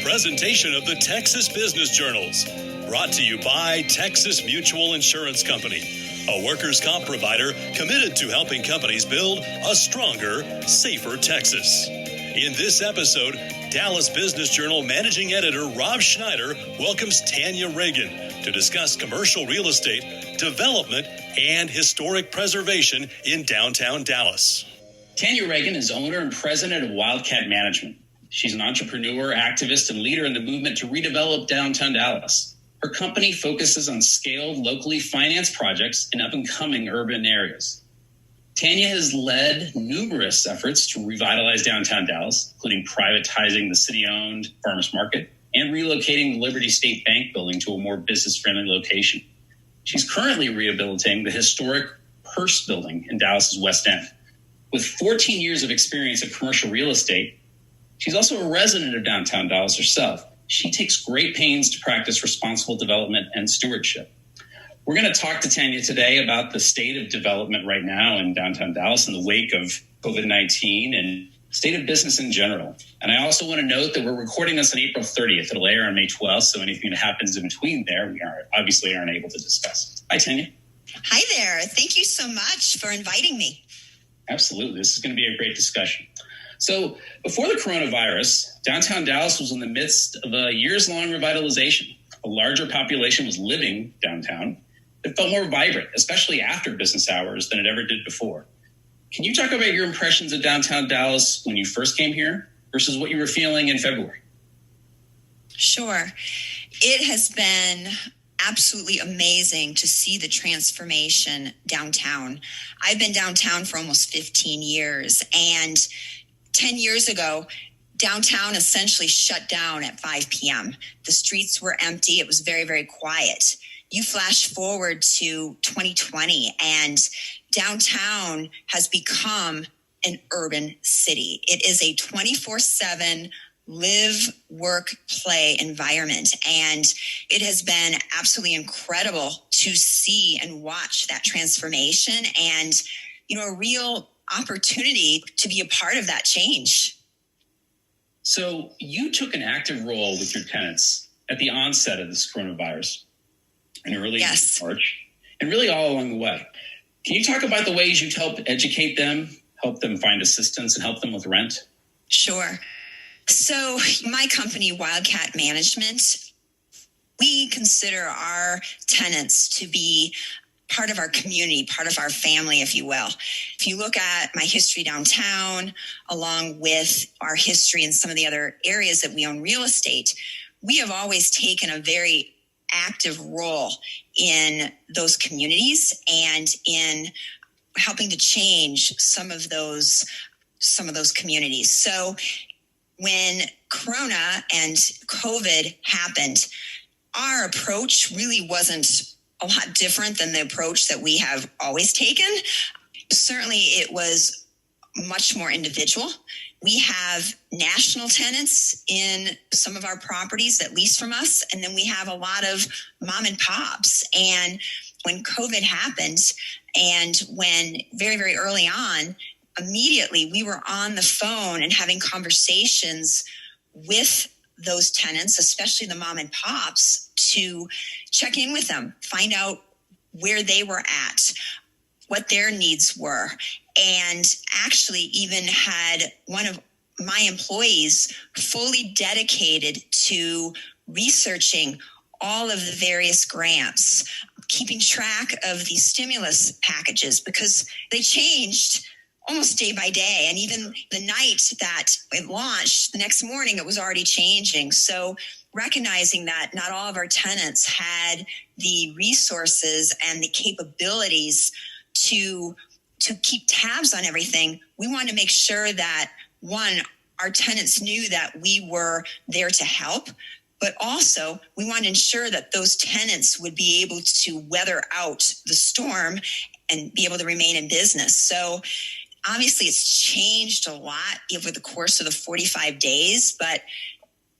presentation of the Texas Business Journals, brought to you by Texas Mutual Insurance Company, a workers' comp provider committed to helping companies build a stronger, safer Texas. In this episode, Dallas Business Journal managing editor Rob Schneider welcomes Tanya Ragan to discuss commercial real estate, development, and historic preservation in downtown Dallas. Tanya Ragan is owner and president of Wildcat Management. She's an entrepreneur, activist, and leader in the movement to redevelop downtown Dallas. Her company focuses on scaled, locally financed projects in up-and-coming urban areas. Tanya has led numerous efforts to revitalize downtown Dallas, including privatizing the city-owned farmers market and relocating the Liberty State Bank building to a more business-friendly location. She's currently rehabilitating the historic Hearst building in Dallas's West End. With 14 years of experience in commercial real estate, she's also a resident of downtown Dallas herself. She takes great pains to practice responsible development and stewardship. We're going to talk to Tanya today about the state of development right now in downtown Dallas in the wake of COVID-19 and state of business in general. And I also want to note that we're recording this on April 30th. It'll air on May 12th, so anything that happens in between there, we obviously aren't able to discuss. Hi, Tanya. Hi there. Thank you so much for inviting me. Absolutely. This is going to be a great discussion. So before the coronavirus, downtown Dallas was in the midst of a years-long revitalization. A larger population was living downtown. It felt more vibrant, especially after business hours, than it ever did before. Can you talk about your impressions of downtown Dallas when you first came here versus what you were feeling in February? Sure. It has been absolutely amazing to see the transformation downtown. I've been downtown for almost 15 years, and 10 years ago, downtown essentially shut down at 5 p.m. The streets were empty. It was very, very quiet. You flash forward to 2020, and downtown has become an urban city. It is a 24/7 live, work, play environment. And it has been absolutely incredible to see and watch that transformation and, a real opportunity to be a part of that change. So you took an active role with your tenants at the onset of this coronavirus in early March, and really all along the way. Can you talk about the ways you help educate them, help them find assistance, and help them with rent? Sure. So my company, Wildcat Management, we consider our tenants to be part of our community, part of our family, if you will. If you look at my history downtown, along with our history in some of the other areas that we own real estate, we have always taken a very active role in those communities and in helping to change some of those communities. So when Corona and COVID happened, our approach really wasn't a lot different than the approach that we have always taken. Certainly, it was much more individual. We have national tenants in some of our properties that lease from us, and then we have a lot of mom and pops. And when COVID happened, and when very, very early on, immediately we were on the phone and having conversations with those tenants, especially the mom and pops, to check in with them, find out where they were at, what their needs were, and actually even had one of my employees fully dedicated to researching all of the various grants, keeping track of these stimulus packages, because they changed almost day by day. And even the night that it launched, the next morning it was already changing. So recognizing that not all of our tenants had the resources and the capabilities to keep tabs on everything, we wanted to make sure that, one, our tenants knew that we were there to help, but also we wanted to ensure that those tenants would be able to weather out the storm and be able to remain in business. So obviously it's changed a lot over the course of the 45 days, but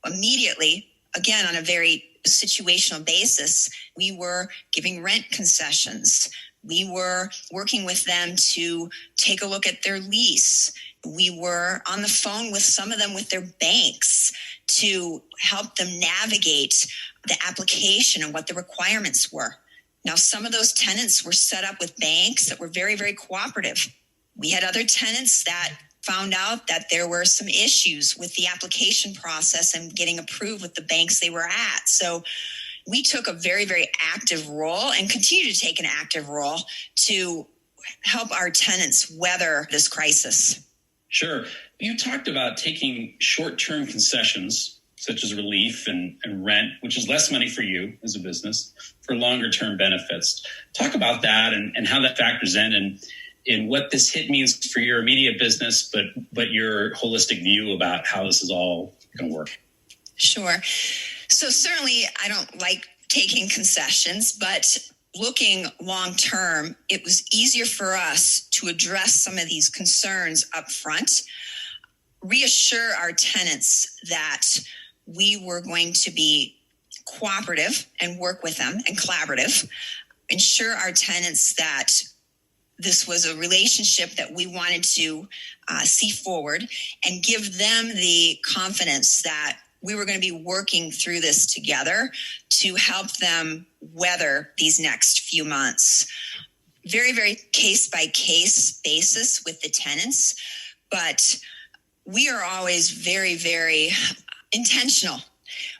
immediately, again, on a very situational basis, we were giving rent concessions. We were working with them to take a look at their lease We were on the phone with some of them with their banks to help them navigate the application and what the requirements were. Now, some of those tenants were set up with banks that were very, very cooperative. We had other tenants that found out that there were some issues with the application process and getting approved with the banks they were at. So we took a very, very active role and continue to take an active role to help our tenants weather this crisis. Sure. You talked about taking short-term concessions, such as relief and rent, which is less money for you as a business, for longer-term benefits. Talk about that and how that factors in what this hit means for your immediate business, but your holistic view about how this is all going to work. Sure. So certainly I don't like taking concessions, but looking long term, it was easier for us to address some of these concerns up front, reassure our tenants that we were going to be cooperative and work with them and collaborative, ensure our tenants that this was a relationship that we wanted to see forward, and give them the confidence that we were going to be working through this together to help them weather these next few months. Very, very case by case basis with the tenants, but we are always very, very intentional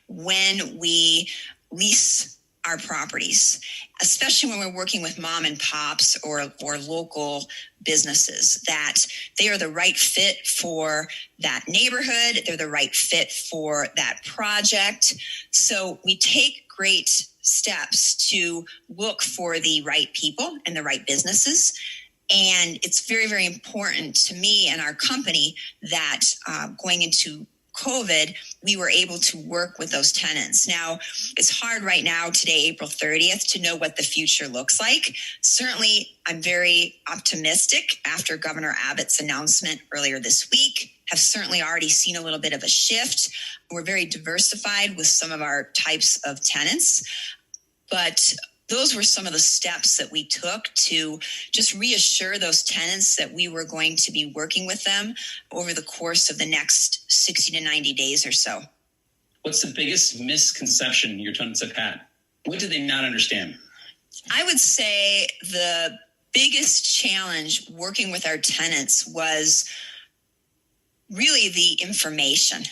when we lease our properties, especially when we're working with mom and pops or local businesses, that they are the right fit for that neighborhood. They're the right fit for that project. So we take great steps to look for the right people and the right businesses. And it's very, very important to me and our company that going into COVID, we were able to work with those tenants. Now, it's hard right now, today, April 30th, to know what the future looks like. Certainly, I'm very optimistic after Governor Abbott's announcement earlier this week. Have certainly already seen a little bit of a shift. We're very diversified with some of our types of tenants. But those were some of the steps that we took to just reassure those tenants that we were going to be working with them over the course of the next 60 to 90 days or so. What's the biggest misconception your tenants have had? What did they not understand? I would say the biggest challenge working with our tenants was really the information.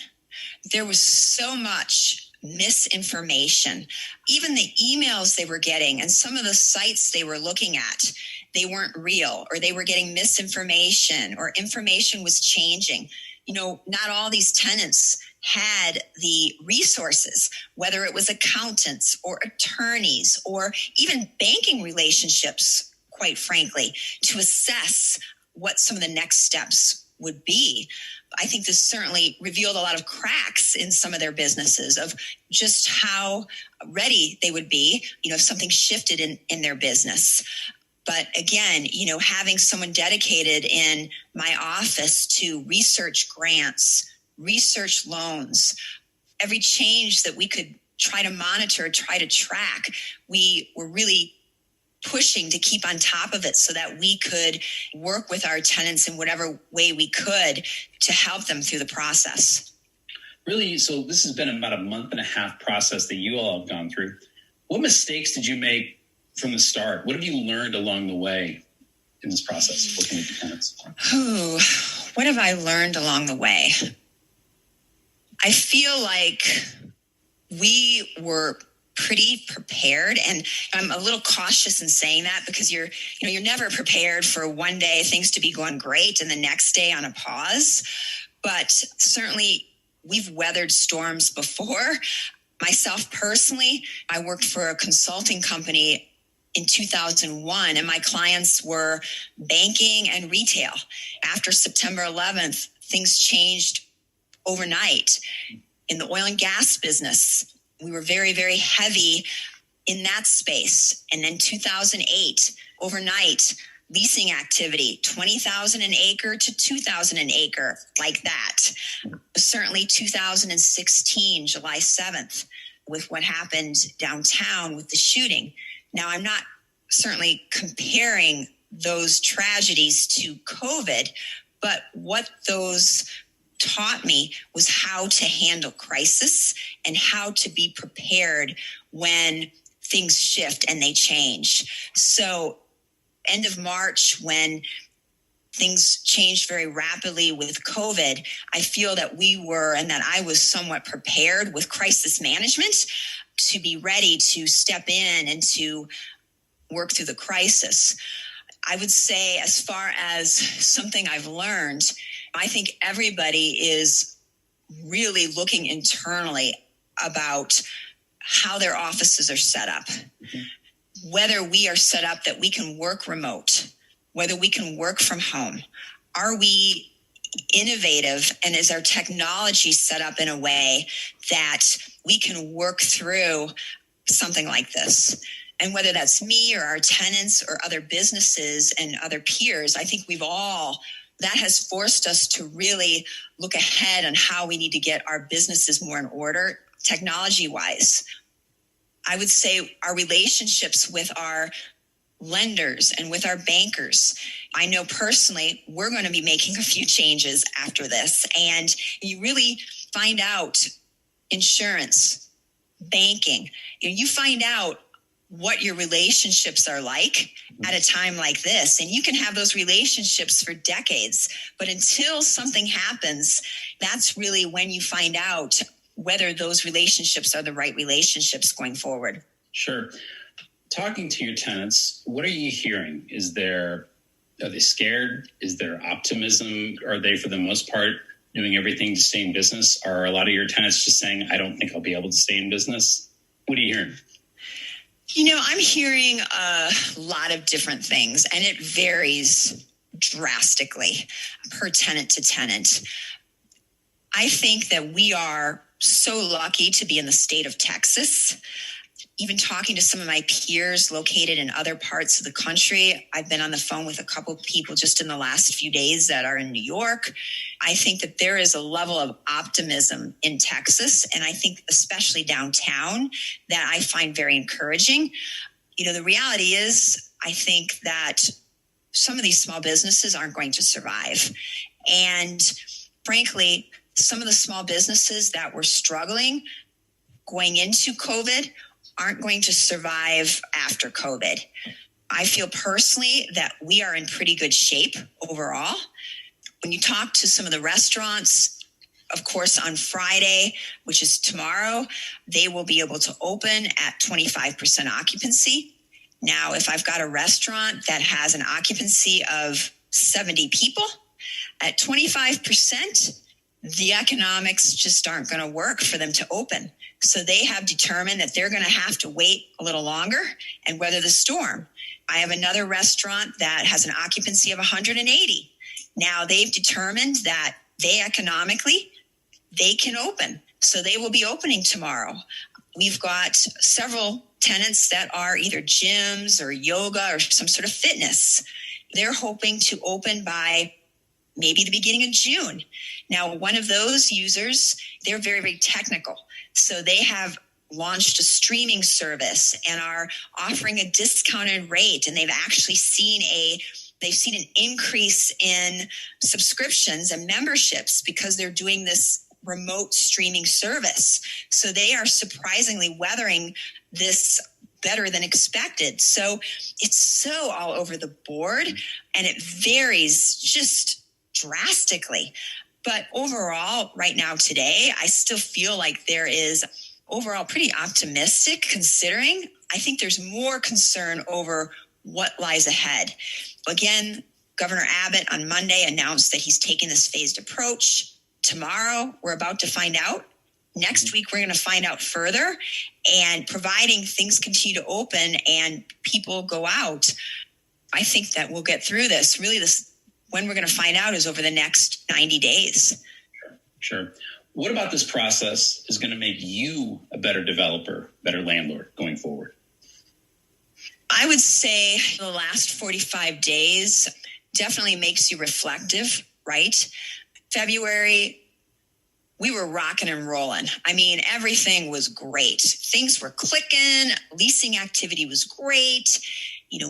There was so much misinformation. Even the emails they were getting and some of the sites they were looking at, they weren't real, or they were getting misinformation, or information was changing. You know, not all these tenants had the resources, whether it was accountants or attorneys or even banking relationships, quite frankly, to assess what some of the next steps would be. I think this certainly revealed a lot of cracks in some of their businesses of just how ready they would be, you know, if something shifted in their business. But again, you know, having someone dedicated in my office to research grants, research loans, every change that we could try to monitor, try to track, we were really pushing to keep on top of it so that we could work with our tenants in whatever way we could to help them through the process. Really, so this has been about a month and a half process that you all have gone through. What mistakes did you make from the start? What have you learned along the way in this process, working with your tenants? What have I learned along the way? I feel like we were pretty prepared, and I'm a little cautious in saying that because you're never prepared for one day things to be going great and the next day on a pause. But certainly we've weathered storms before. Myself personally, I worked for a consulting company in 2001, and my clients were banking and retail. After September 11th, things changed overnight. In the oil and gas business, we were very, very heavy in that space. And then 2008, overnight, leasing activity, 20,000 an acre to 2,000 an acre, like that. Certainly 2016, July 7th, with what happened downtown with the shooting. Now, I'm not certainly comparing those tragedies to COVID, But what those taught me was how to handle crisis and how to be prepared when things shift and they change. So end of March, when things changed very rapidly with COVID, I feel that we were, and that I was somewhat prepared with crisis management to be ready to step in and to work through the crisis. I would say, as far as something I've learned, I think everybody is really looking internally about how their offices are set up, whether we are set up that we can work remote, whether we can work from home. Are we innovative, and is our technology set up in a way that we can work through something like this? And whether that's me or our tenants or other businesses and other peers, I think that has forced us to really look ahead on how we need to get our businesses more in order, technology-wise. I would say our relationships with our lenders and with our bankers. I know personally, we're going to be making a few changes after this. And you really find out insurance, banking, you find out what your relationships are like at a time like this. And you can have those relationships for decades, but until something happens, that's really when you find out whether those relationships are the right relationships going forward. Sure. Talking to your tenants, what are you hearing? Are they scared? Is there optimism? Are they, for the most part, doing everything to stay in business? Are a lot of your tenants just saying, I don't think I'll be able to stay in business? What are you hearing? I'm hearing a lot of different things, and it varies drastically per tenant to tenant. I think that we are so lucky to be in the state of Texas. Even talking to some of my peers located in other parts of the country, I've been on the phone with a couple of people just in the last few days that are in New York. I think that there is a level of optimism in Texas, and I think especially downtown, that I find very encouraging. The reality is, I think that some of these small businesses aren't going to survive. And frankly, some of the small businesses that were struggling going into COVID aren't going to survive after COVID. I feel personally that we are in pretty good shape overall. When you talk to some of the restaurants, of course, on Friday, which is tomorrow, they will be able to open at 25% occupancy. Now, if I've got a restaurant that has an occupancy of 70 people at 25%, the economics just aren't going to work for them to open. So they have determined that they're going to have to wait a little longer and weather the storm. I have another restaurant that has an occupancy of 180. Now they've determined that they can open. So they will be opening tomorrow. We've got several tenants that are either gyms or yoga or some sort of fitness. They're hoping to open by maybe the beginning of June. Now, one of those users, they're very, very technical. So they have launched a streaming service and are offering a discounted rate. And they've actually seen an increase in subscriptions and memberships because they're doing this remote streaming service. So they are surprisingly weathering this better than expected. So it's so all over the board, and it varies just drastically. But overall, right now today, I still feel like there is overall pretty optimistic, considering I think there's more concern over what lies ahead. Again, Governor Abbott on Monday announced that he's taking this phased approach. Tomorrow, we're about to find out. Next week, we're going to find out further. And providing things continue to open and people go out, I think that we'll get through this. Really, when we're going to find out is over the next 90 days. Sure. What about this process is going to make you a better developer, better landlord going forward? I would say the last 45 days definitely makes you reflective, right? February, we were rocking and rolling. I mean, everything was great. Things were clicking. Leasing activity was great.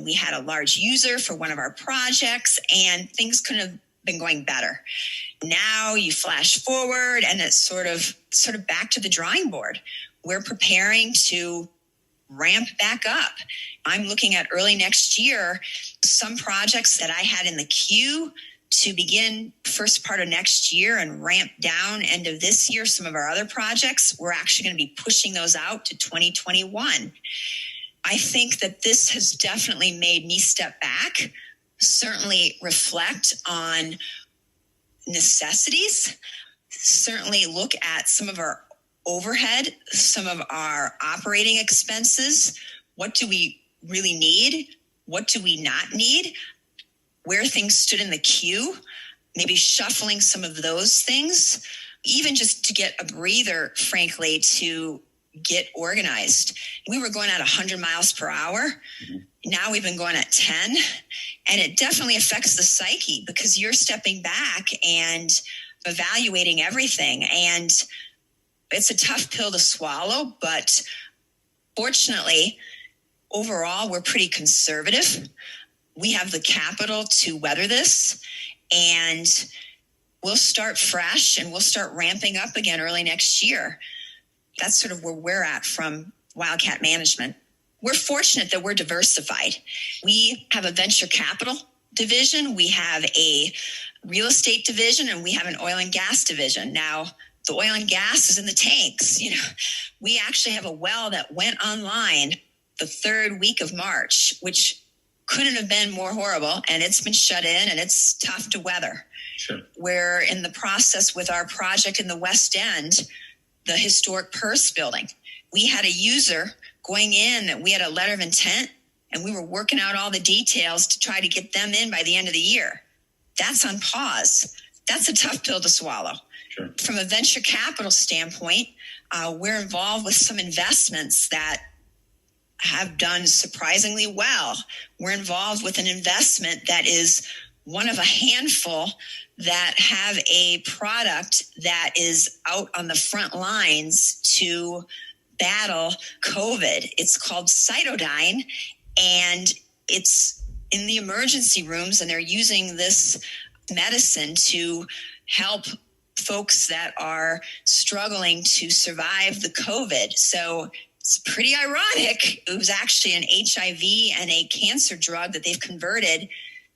We had a large user for one of our projects, and things couldn't have been going better. Now you flash forward and it's sort of back to the drawing board. We're preparing to ramp back up. I'm looking at early next year, some projects that I had in the queue to begin first part of next year and ramp down end of this year. Some of our other projects, we're actually going to be pushing those out to 2021. I think that this has definitely made me step back, certainly reflect on necessities, certainly look at some of our overhead, some of our operating expenses. What do we really need? What do we not need? Where things stood in the queue, maybe shuffling some of those things, even just to get a breather, frankly, to get organized. We were going at 100 miles per hour. Now we've been going at 10, and it definitely affects the psyche because you're stepping back and evaluating everything. And it's a tough pill to swallow, but fortunately, overall, we're pretty conservative. We have the capital to weather this, and we'll start fresh and we'll start ramping up again early next year. That's sort of where we're at from Wildcat Management. We're fortunate that we're diversified. We have a venture capital division, we have a real estate division, and we have an oil and gas division. Now, the oil and gas is in the tanks. We actually have a well that went online the third week of March, which couldn't have been more horrible, and it's been shut in and it's tough to weather. Sure. We're in the process with our project in the West End, the historic Purse building. We had a user going in that we had a letter of intent, and we were working out all the details to try to get them in by the end of the year. That's on pause. That's a tough pill to swallow. Sure. From a venture capital standpoint, we're involved with some investments that have done surprisingly well. We're involved with an investment that is one of a handful that have a product that is out on the front lines to battle COVID. It's called Cytodyne, and it's in the emergency rooms, and they're using this medicine to help folks that are struggling to survive the COVID. So it's pretty ironic. It was actually an HIV and a cancer drug that they've converted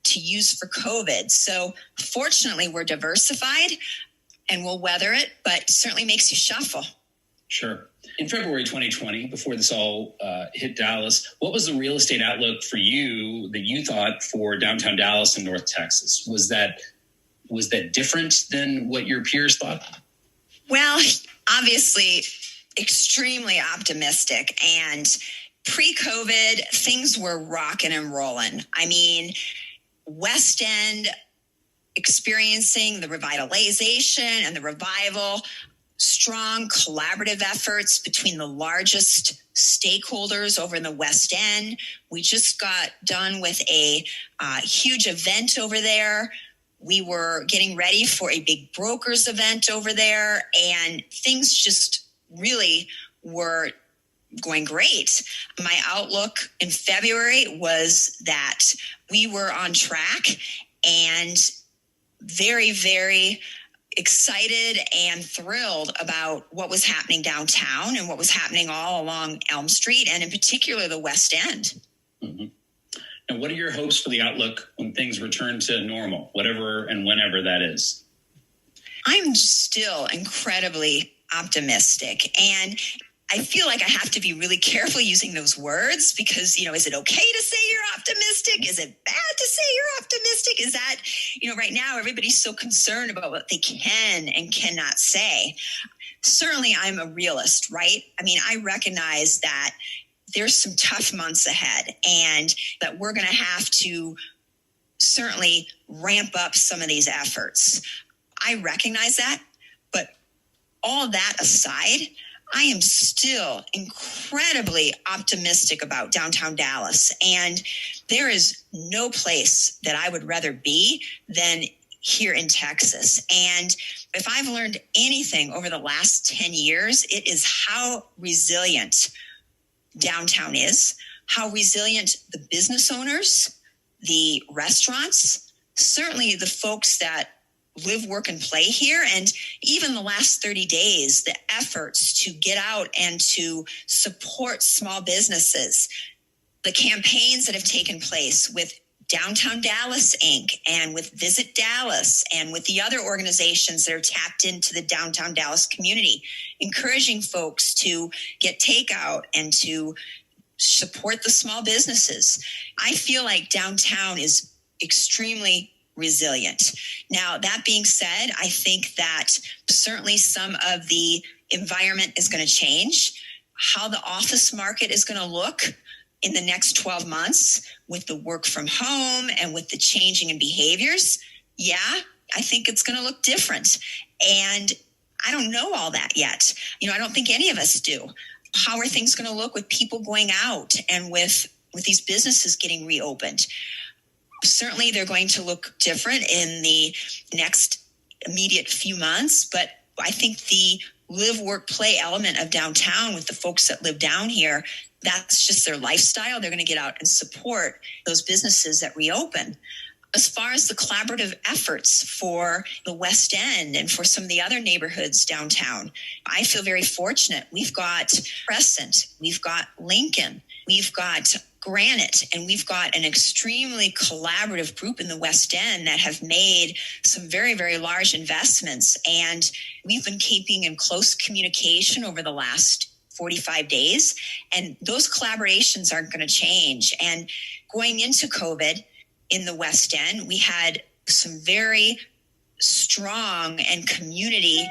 to use for COVID. So fortunately, we're diversified and we'll weather it, but certainly makes you shuffle. Sure. In February 2020, before this all hit Dallas, what was the real estate outlook for you that you thought for downtown Dallas and North Texas? Was that different than what your peers thought? Well, obviously, extremely optimistic. And pre-COVID, things were rocking and rolling. I mean, West End experiencing the revitalization and the revival, strong collaborative efforts between the largest stakeholders over in the West End. We just got done with a huge event over there. We were getting ready for a big brokers event over there, and things just really were going great. My outlook in February was that we were on track and very, very excited and thrilled about what was happening downtown and what was happening all along Elm Street, and in particular the West End. Mm-hmm. Now, what are your hopes for the outlook when things return to normal, whatever and whenever that is? I'm still incredibly optimistic, and I feel like I have to be really careful using those words because, is it okay to say you're optimistic? Is it bad to say you're optimistic? Is that, right now everybody's so concerned about what they can and cannot say. Certainly I'm a realist, right? I mean, I recognize that there's some tough months ahead and that we're going to have to certainly ramp up some of these efforts. I recognize that, but all that aside, I am still incredibly optimistic about downtown Dallas, and there is no place that I would rather be than here in Texas. And if I've learned anything over the last 10 years, it is how resilient downtown is, how resilient the business owners, the restaurants, certainly the folks that live, work, and play here, and even the last 30 days, the efforts to get out and to support small businesses, the campaigns that have taken place with Downtown Dallas Inc. and with Visit Dallas and with the other organizations that are tapped into the downtown Dallas community, encouraging folks to get takeout and to support the small businesses. I feel like downtown is extremely resilient. Now, that being said, I think that certainly some of the environment is going to change. How the office market is going to look in the next 12 months with the work from home and with the changing in behaviors, yeah, I think it's going to look different. And I don't know all that yet. I don't think any of us do. How are things going to look with people going out and with these businesses getting reopened? Certainly, they're going to look different in the next immediate few months, but I think the live, work, play element of downtown with the folks that live down here, that's just their lifestyle. They're going to get out and support those businesses that reopen. As far as the collaborative efforts for the West End and for some of the other neighborhoods downtown, I feel very fortunate. We've got Crescent, we've got Lincoln, we've got Granite, and we've got an extremely collaborative group in the West End that have made some very, very large investments. And we've been keeping in close communication over the last 45 days. And those collaborations aren't going to change. And going into COVID in the West End, we had some very strong and community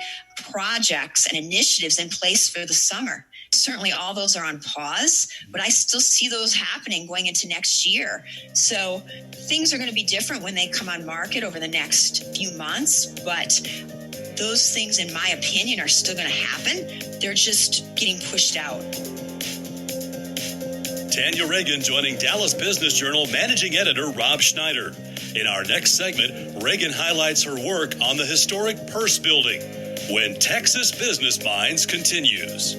projects and initiatives in place for the summer. Certainly all those are on pause, but I still see those happening going into next year. So things are going to be different when they come on market over the next few months, but those things, in my opinion, are still going to happen. They're just getting pushed out. Tanya Ragan joining Dallas Business Journal managing editor Rob Schneider. In our next segment, Ragan highlights her work on the historic Purse Building when Texas Business Minds continues.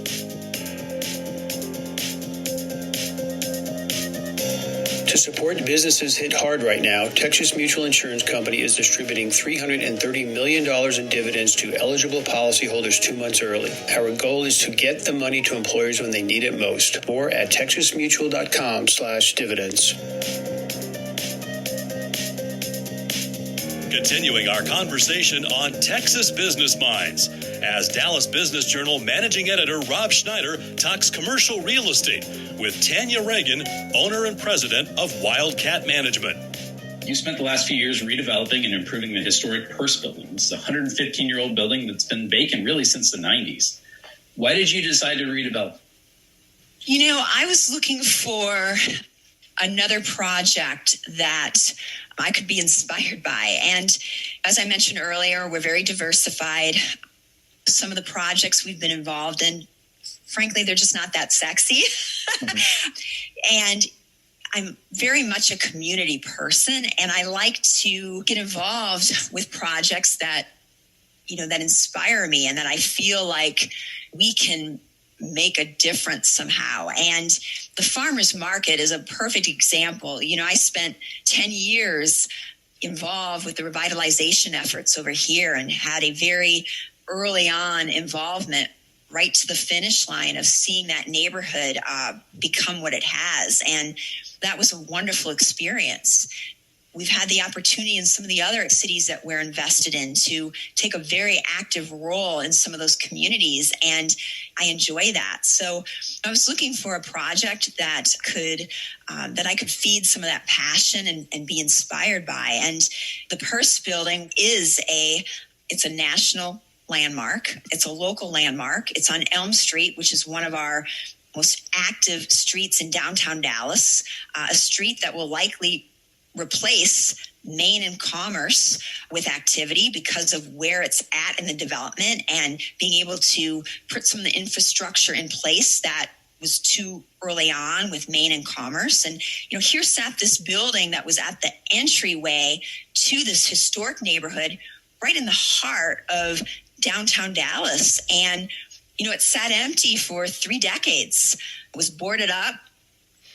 To support businesses hit hard right now, Texas Mutual Insurance Company is distributing $330 million in dividends to eligible policyholders 2 months early. Our goal is to get the money to employers when they need it most. More at texasmutual.com/dividends. Continuing our conversation on Texas Business Minds as Dallas Business Journal managing editor Rob Schneider talks commercial real estate with Tanya Ragan, owner and president of Wildcat Management. You spent the last few years redeveloping and improving the historic Purse Building. It's a 115-year-old building that's been vacant really since the 90s. Why did you decide to redevelop? I was looking for another project that I could be inspired by. And as I mentioned earlier, we're very diversified. Some of the projects we've been involved in, frankly, they're just not that sexy. Mm-hmm. And I'm very much a community person, and I like to get involved with projects that, that inspire me and that I feel like we can make a difference somehow. And the farmers market is a perfect example. I spent 10 years involved with the revitalization efforts over here and had a very early on involvement right to the finish line of seeing that neighborhood become what it has. And that was a wonderful experience. We've had the opportunity in some of the other cities that we're invested in to take a very active role in some of those communities, and I enjoy that. So I was looking for a project that I could feed some of that passion and be inspired by. And the Purse Building it's a national landmark. It's a local landmark. It's on Elm Street, which is one of our most active streets in downtown Dallas, a street that will likely replace Main and Commerce with activity because of where it's at in the development and being able to put some of the infrastructure in place that was too early on with Main and Commerce. And, here sat this building that was at the entryway to this historic neighborhood right in the heart of downtown Dallas. And, it sat empty for 3 decades. It was boarded up.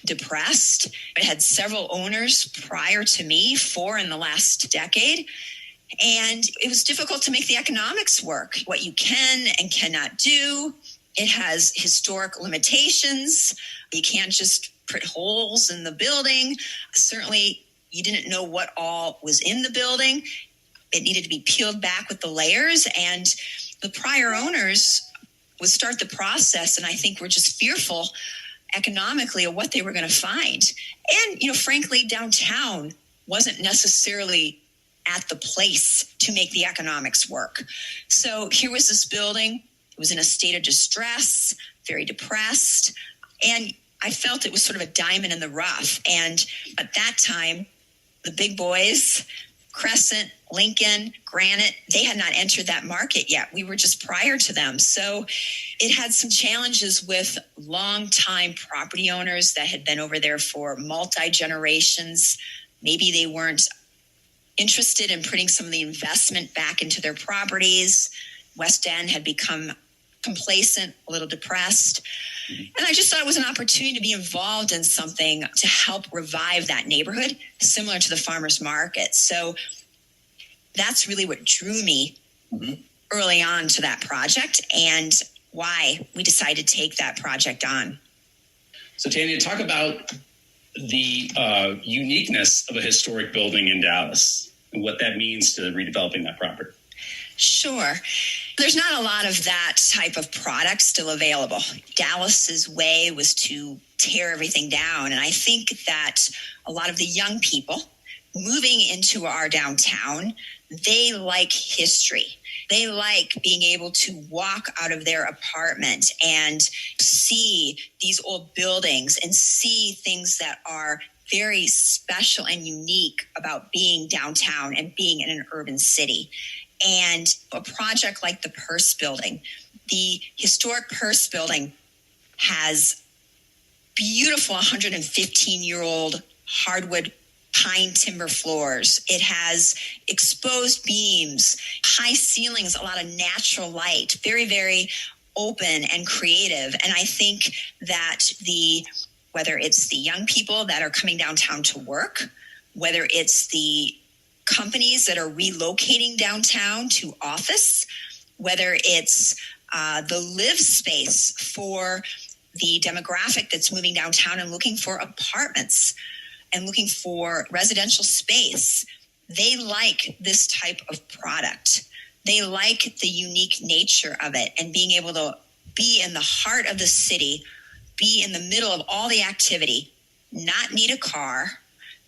depressed. It had several owners prior to me, 4 in the last decade. And it was difficult to make the economics work, what you can and cannot do. It has historic limitations. You can't just put holes in the building. Certainly, you didn't know what all was in the building. It needed to be peeled back with the layers. And the prior owners would start the process, and I think were just fearful economically of what they were going to find. And, frankly, downtown wasn't necessarily at the place to make the economics work. So here was this building. It was in a state of distress, very depressed. And I felt it was sort of a diamond in the rough. And at that time, the big boys, Crescent, Lincoln, Granite, they had not entered that market yet. We were just prior to them. So it had some challenges with longtime property owners that had been over there for multi-generations. Maybe they weren't interested in putting some of the investment back into their properties. West End had become complacent, a little depressed. And I just thought it was an opportunity to be involved in something to help revive that neighborhood, similar to the farmers market. So that's really what drew me early on to that project and why we decided to take that project on. So Tanya, talk about the uniqueness of a historic building in Dallas and what that means to redeveloping that property. Sure. There's not a lot of that type of product still available. Dallas's way was to tear everything down. And I think that a lot of the young people moving into our downtown, they like history. They like being able to walk out of their apartment and see these old buildings and see things that are very special and unique about being downtown and being in an urban city. And a project like the Purse Building, the historic Purse Building has beautiful 115-year-old hardwood pine timber floors. It has exposed beams, high ceilings, a lot of natural light, very, very open and creative. And I think that whether it's the young people that are coming downtown to work, whether it's the companies that are relocating downtown to office, whether it's the live space for the demographic that's moving downtown and looking for apartments and looking for residential space, they like this type of product. They like the unique nature of it and being able to be in the heart of the city, be in the middle of all the activity, not need a car,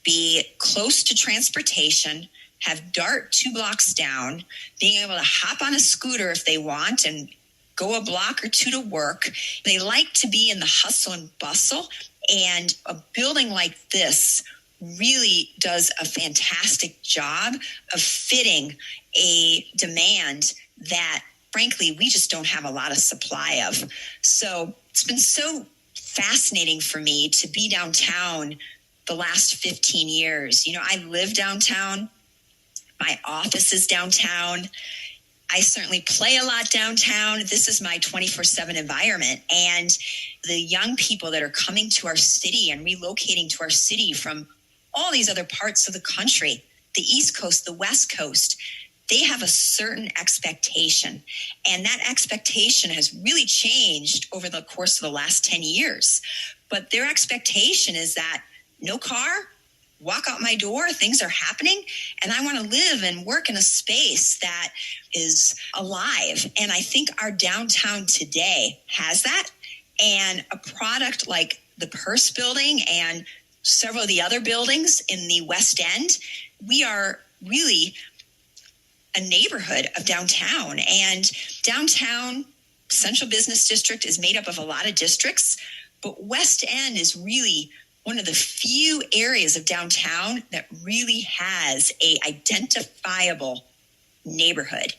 be close to transportation, have DART 2 blocks down, being able to hop on a scooter if they want and go a block or 2 to work. They like to be in the hustle and bustle. And a building like this really does a fantastic job of fitting a demand that, frankly, we just don't have a lot of supply of. So it's been so fascinating for me to be downtown the last 15 years. I live downtown. My office is downtown. I certainly play a lot downtown. This is my 24/7 environment. And the young people that are coming to our city and relocating to our city from all these other parts of the country, the East Coast, the West Coast, they have a certain expectation. And that expectation has really changed over the course of the last 10 years. But their expectation is that no car, walk out my door, things are happening, and I want to live and work in a space that is alive. And I think our downtown today has that. And a product like the Purse Building and several of the other buildings in the West End, we are really a neighborhood of downtown. And downtown, Central Business District, is made up of a lot of districts, but West End is really one of the few areas of downtown that really has a identifiable neighborhood.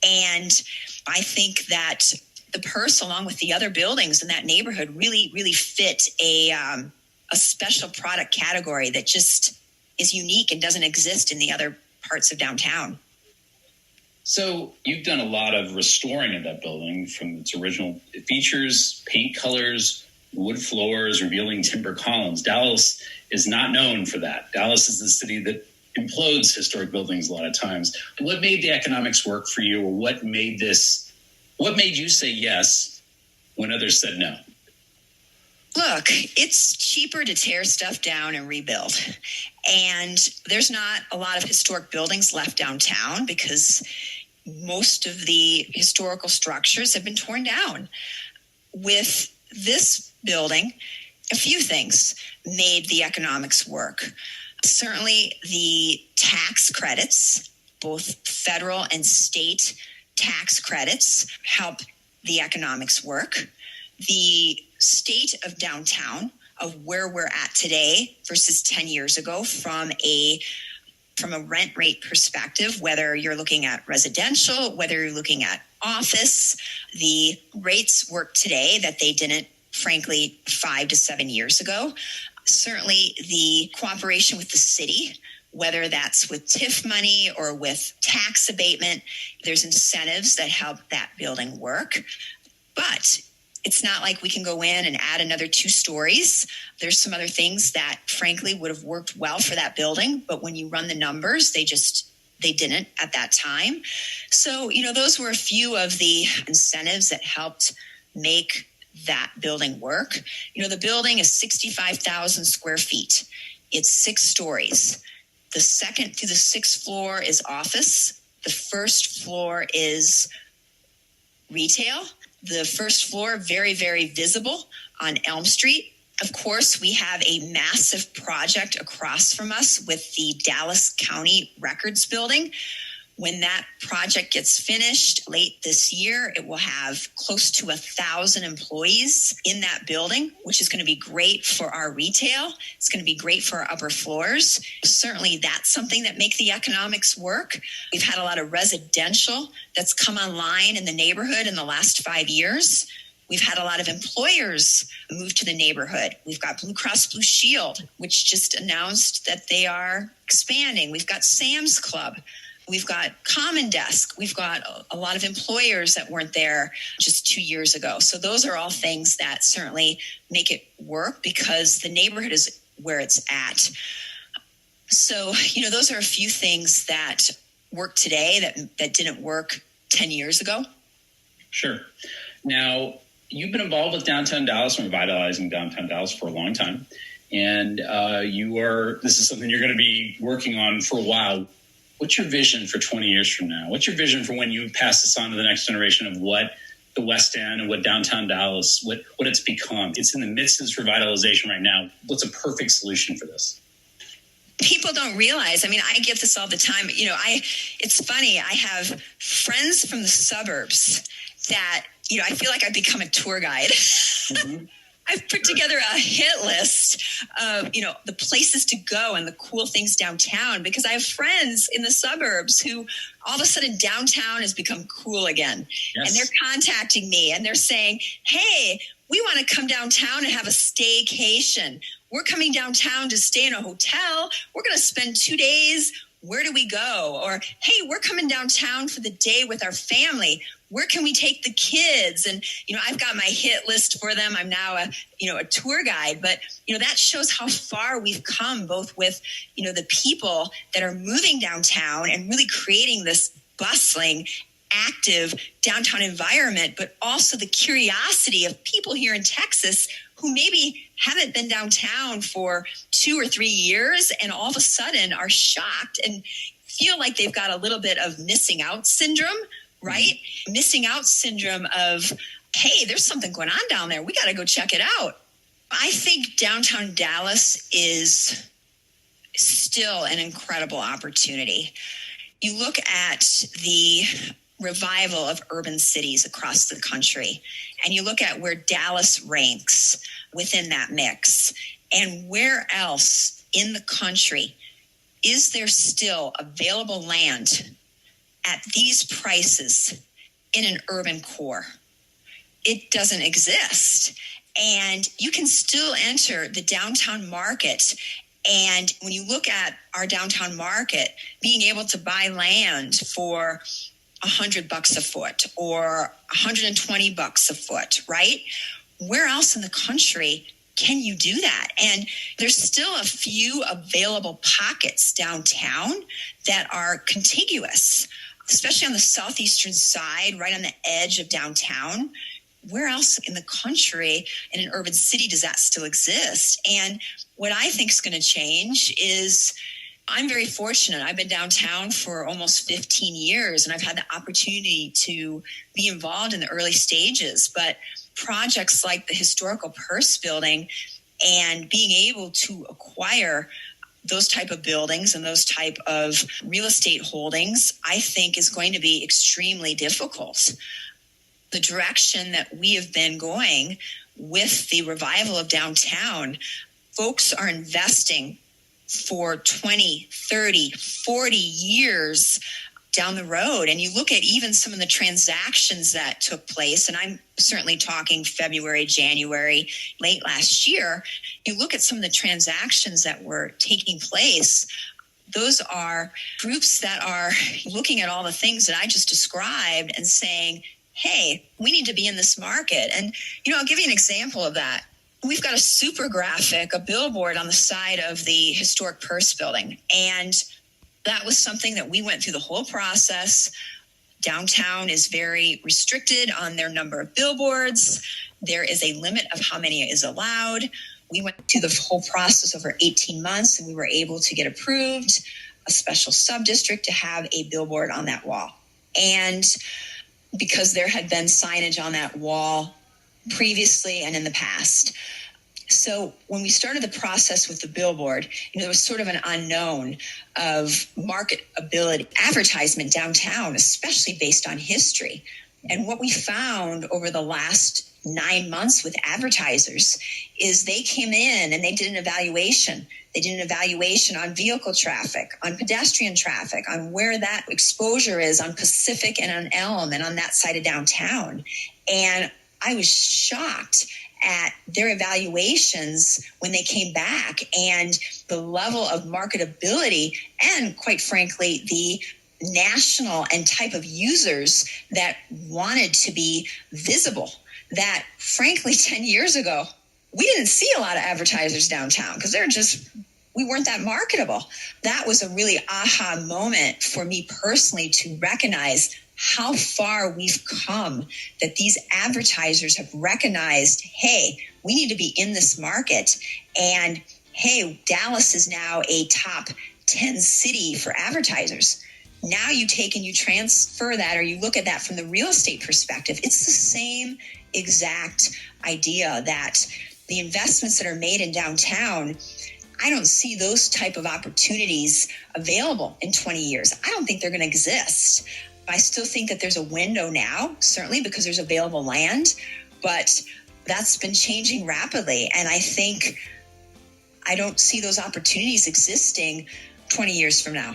And I think that the Purse, along with the other buildings in that neighborhood, really, really fit a special product category that just is unique and doesn't exist in the other parts of downtown. So you've done a lot of restoring of that building from its original features, paint colors, wood floors, revealing timber columns. Dallas is not known for that. Dallas is the city that implodes historic buildings a lot of times. What made the economics work for you, or what made you say yes when others said no? Look, it's cheaper to tear stuff down and rebuild. And there's not a lot of historic buildings left downtown because most of the historical structures have been torn down. With this building, a few things made the economics work. Certainly the tax credits, both federal and state tax credits, help the economics work. The state of downtown, of where we're at today versus 10 years ago, from a rent rate perspective, whether you're looking at residential, whether you're looking at office, the rates work today that they didn't, frankly, 5 to 7 years ago. Certainly the cooperation with the city, whether that's with TIF money or with tax abatement, there's incentives that help that building work. But it's not like we can go in and add another 2 stories. There's some other things that, frankly, would have worked well for that building. But when you run the numbers, they didn't at that time. So, those were a few of the incentives that helped make that building work. The building is 65,000 square feet. It's 6 stories. The second through the 6th floor is office. The first floor is retail. The first floor, very, very visible on Elm Street. Of course, we have a massive project across from us with the Dallas County Records Building. When that project gets finished late this year, it will have close to 1,000 employees in that building, which is going to be great for our retail. It's going to be great for our upper floors. Certainly, that's something that makes the economics work. We've had a lot of residential that's come online in the neighborhood in the last 5 years. We've had a lot of employers move to the neighborhood. We've got Blue Cross Blue Shield, which just announced that they are expanding. We've got Sam's Club. We've got Common Desk. We've got a lot of employers that weren't there just 2 years ago. So those are all things that certainly make it work because the neighborhood is where it's at. So, those are a few things that work today that didn't work 10 years ago. Sure. Now, you've been involved with downtown Dallas and revitalizing downtown Dallas for a long time. And this is something you're going to be working on for a while. What's your vision for 20 years from now? What's your vision for when you pass this on to the next generation of what the West End and what downtown Dallas, what it's become? It's in the midst of this revitalization right now. What's a perfect solution for this? People don't realize, I get this all the time. It's funny. I have friends from the suburbs that, I feel like I've become a tour guide. Mm-hmm. I've put together a hit list of, the places to go and the cool things downtown because I have friends in the suburbs who all of a sudden downtown has become cool again. Yes. And they're contacting me and they're saying, hey, we want to come downtown and have a staycation. We're coming downtown to stay in a hotel. We're going to spend 2 days. Where do we go? Or, hey, we're coming downtown for the day with our family. Where can we take the kids? And, I've got my hit list for them. I'm now a tour guide, but, that shows how far we've come, both with, the people that are moving downtown and really creating this bustling, active downtown environment, but also the curiosity of people here in Texas who maybe haven't been downtown for 2 or 3 years and all of a sudden are shocked and feel like they've got a little bit of missing out syndrome, right? Mm-hmm. Missing out syndrome of, hey, there's something going on down there. We got to go check it out. I think downtown Dallas is still an incredible opportunity. You look at the revival of urban cities across the country, and you look at where Dallas ranks within that mix, and where else in the country is there still available land at these prices in an urban core? It doesn't exist. And you can still enter the downtown market. And when you look at our downtown market, being able to buy land for $100 a foot or $120 a foot, right? where else in the country can you do that? And there's still a few available pockets downtown that are contiguous, especially on the southeastern side, right on the edge of downtown. Where else in the country, in an urban city, does that still exist? And what I think is going to change is, I'm very fortunate. I've been downtown for almost 15 years, and I've had the opportunity to be involved in the early stages. But projects like the historical Purse building and being able to acquire those type of buildings and those type of real estate holdings, I think is going to be extremely difficult. The direction that we have been going with the revival of downtown, folks are investing for 20, 30, 40 years down the road. And you look at even some of the transactions that took place, and I'm certainly talking February, January, late last year. You look at some of the transactions that were taking place. Those are groups that are looking at all the things that I just described and saying, hey, we need to be in this market. And, I'll give you an example of that. We've got a super graphic, a billboard on the side of the historic Purse building. And that was something that we went through the whole process. Downtown is very restricted on their number of billboards. There is a limit of how many is allowed. We went through the whole process over 18 months, and we were able to get approved a special sub-district to have a billboard on that wall. And because there had been signage on that wall previously and in the past. So when we started the process with the billboard, there was sort of an unknown of marketability, advertisement downtown, especially based on history. And what we found over the last 9 months with advertisers is they came in and they did an evaluation. They did an evaluation on vehicle traffic, on pedestrian traffic, on where that exposure is on Pacific and on Elm and on that side of downtown. And I was shocked at their evaluations when they came back and the level of marketability and, quite frankly, the national and type of users that wanted to be visible. That, frankly, 10 years ago, we didn't see a lot of advertisers downtown because we weren't that marketable. That was a really aha moment for me personally to recognize how far we've come, that these advertisers have recognized, hey, we need to be in this market. And hey, Dallas is now a top 10 city for advertisers. Now you take and you transfer that, or you look at that from the real estate perspective. It's the same exact idea that the investments that are made in downtown, I don't see those type of opportunities available in 20 years. I don't think they're going to exist. I still think that there's a window now, certainly because there's available land, but that's been changing rapidly. And I don't see those opportunities existing 20 years from now.